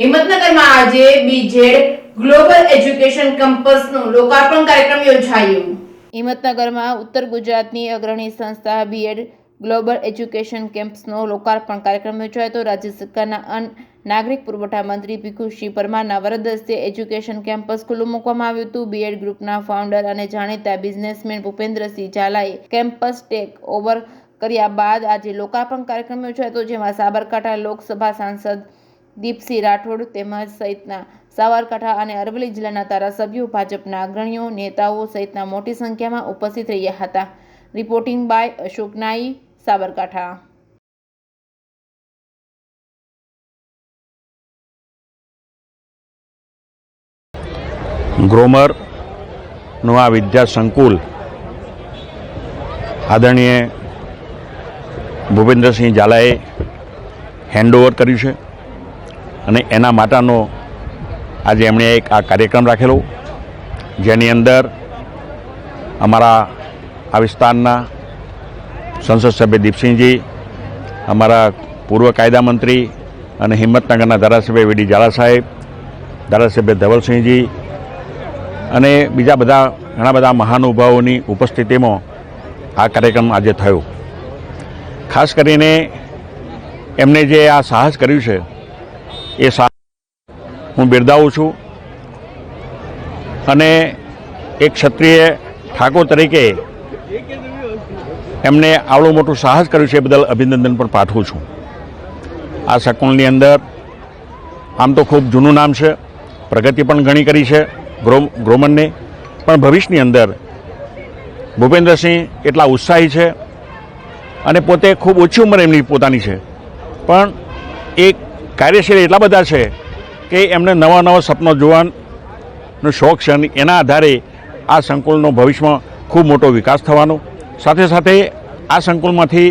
હિંમતનગરમાં આજે બીજેડ global education કેમ્પસનું લોકાર્પણ કાર્યક્રમ યોજાયો। હિંમતનગરમાં ઉત્તર ગુજરાતની અગ્રણી સંસ્થા બીએડ ગ્લોબલ એજ્યુકેશન કેમ્પસનો લોકાર્પણ કાર્યક્રમ યોજાયો હતો। રાજ્ય સરકારના અન્ન નાગરિક પુરવઠા મંત્રી ભીખુસિંહ પરમારના વરદ હસ્તે એજ્યુકેશન કેમ્પસ ખુલ્લું મૂકવામાં આવ્યું હતું। બીએડ ગ્રુપના ફાઉન્ડર અને જાણીતા બિઝનેસમેન ભૂપેન્દ્રસિંહ ઝાલાએ કેમ્પસ ટેક ઓવર કર્યા બાદ આજે લોકાર્પણ કાર્યક્રમ યોજાયો હતો, જેમાં સાબરકાંઠા લોકસભા સાંસદ દીપસિંહ રાઠોડ તેમજ સહિતના સાબરકાંઠા અને અરવલ્લી જિલ્લાના ધારાસભ્યો, ભાજપના અગ્રણીઓ, નેતાઓ સહિતના મોટી સંખ્યામાં ઉપસ્થિત રહ્યા હતા। રિપોર્ટિંગ બાય અશોક નાઈ, સાબરકાંઠા। ગ્રોમરનું આ વિદ્યા સંકુલ આદરણીય ભૂપેન્દ્રસિંહ ઝાલાએ હેન્ડઓવર કર્યું છે અને એના માટેનો આજે એમણે એક આ કાર્યક્રમ રાખેલો, જેની અંદર અમારા આ વિસ્તારના સંસદ સભ્ય દીપસિંહજી, અમારા પૂર્વ કાયદા મંત્રી અને હિંમતનગરના ધારાસભ્ય વીડી ઝાલા સાહેબ, ધારાસભ્ય ધવલસિંહજી અને બીજા ઘણા બધા મહાનુભાવોની ઉપસ્થિતિમાં આ કાર્યક્રમ આજે થયો। ખાસ કરીને એમણે જે આ સાહસ કર્યું છે એ સાહસ હું બિરદાવું છું અને એક ક્ષત્રિય ઠાકોર તરીકે એમને આવડું મોટું સાહસ કર્યું છે એ બદલ અભિનંદન પણ પાઠવું છું। આ સંકુલની અંદર આમ તો ખૂબ જૂનું નામ છે, પ્રગતિ પણ ઘણી કરી છે ગ્રોમરને, પણ ભવિષ્યની અંદર ભૂપેન્દ્રસિંહ એટલા ઉત્સાહી છે અને પોતે ખૂબ ઓછી ઉંમર એમની પોતાની છે, પણ એક કાર્યશીલ એટલા બધા છે કે એમને નવા નવા સપનો જોવાનો શોખ છે અને એના આધારે આ સંકુલનો ભવિષ્યમાં ખૂબ મોટો વિકાસ થવાનો, સાથે સાથે આ સંકુલમાંથી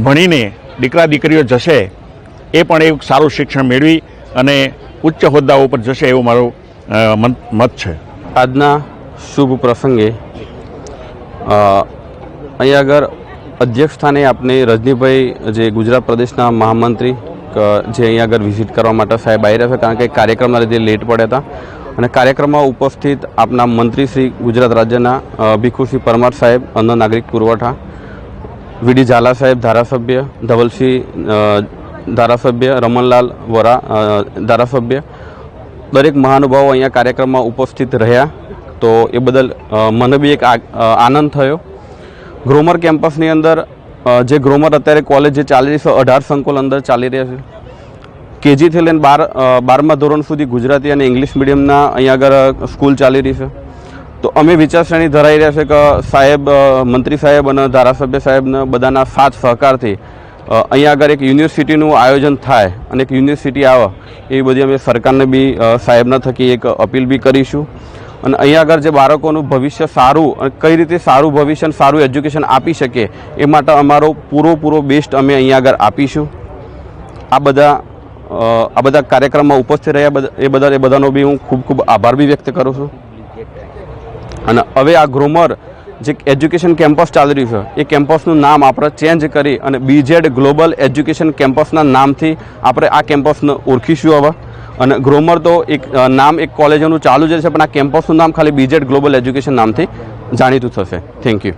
ભણીને દીકરા દીકરીઓ જશે એ પણ એક સારું શિક્ષણ મેળવી અને ઉચ્ચ હોદ્દાઓ પર જશે એવો મારો મત છે। આજના શુભ પ્રસંગે અહીંયા આગળ અધ્યક્ષ સ્થાને આપણે રજનીભાઈ, જે ગુજરાત પ્રદેશના મહામંત્રી, જે અહીંયા આગળ વિઝિટ કરવા માટે સાહેબ આવી રહ્યા છે, કારણ કે કાર્યક્રમના લીધે લેટ પડ્યા હતા અને કાર્યક્રમમાં ઉપસ્થિત આપના મંત્રી શ્રી ગુજરાત રાજ્યના ભીખુસિંહ પરમાર સાહેબ, અન્ન નાગરિક પુરવઠા, વીડી ઝાલા સાહેબ ધારાસભ્ય, ધવલસિંહ ધારાસભ્ય, રમણલાલ વોરા ધારાસભ્ય, દરેક મહાનુભાવો અહીંયા કાર્યક્રમમાં ઉપસ્થિત રહ્યા, તો એ બદલ મને બી એક આનંદ થયો। ગ્રોમર કેમ્પસની અંદર જે ગ્રોમર અત્યારે કોલેજ જે ચાલી રહી છે, 18 સંકુલ અંદર ચાલી રહ્યા છે, કેજીથી લઈને 12મા ધોરણ સુધી ગુજરાતી અને ઇંગ્લિશ મીડિયમના અહીંયા આગળ સ્કૂલ ચાલી રહી છે। તો અમે વિચારશ્રેણી ધરાવી રહ્યા છે કે સાહેબ, મંત્રી સાહેબ અને ધારાસભ્ય સાહેબના બધાના સાથ સહકારથી અહીંયા આગળ એક યુનિવર્સિટીનું આયોજન થાય અને એક યુનિવર્સિટી આવે એવી બધી અમે સરકારને બી સાહેબના થકી એક અપીલ બી કરીશું અને અહીંયા આગળ જે બાળકોનું ભવિષ્ય સારું અને કઈ રીતે સારું ભવિષ્ય અને સારું એજ્યુકેશન આપી શકે એ માટે અમારો પૂરો બેસ્ટ અમે અહીંયા આગળ આપીશું। આ બધા કાર્યક્રમમાં ઉપસ્થિત રહ્યા એ બધાનો બી હું ખૂબ આભાર બી વ્યક્ત કરું છું। અને હવે આ ગ્રોમર જે એજ્યુકેશન કેમ્પસ ચાલી રહ્યું છે એ કેમ્પસનું નામ આપણે ચેન્જ કરી અને બીજેડ ગ્લોબલ એજ્યુકેશન કેમ્પસના નામથી આપણે આ કેમ્પસને ઓળખીશું હવે। અને ગ્રોમર તો એક નામ એક કોલેજનું ચાલુ જ છે, પણ આ કેમ્પસનું નામ ખાલી બીજેડ ગ્લોબલ એજ્યુકેશન નામથી જાણીતું થશે। Thank you.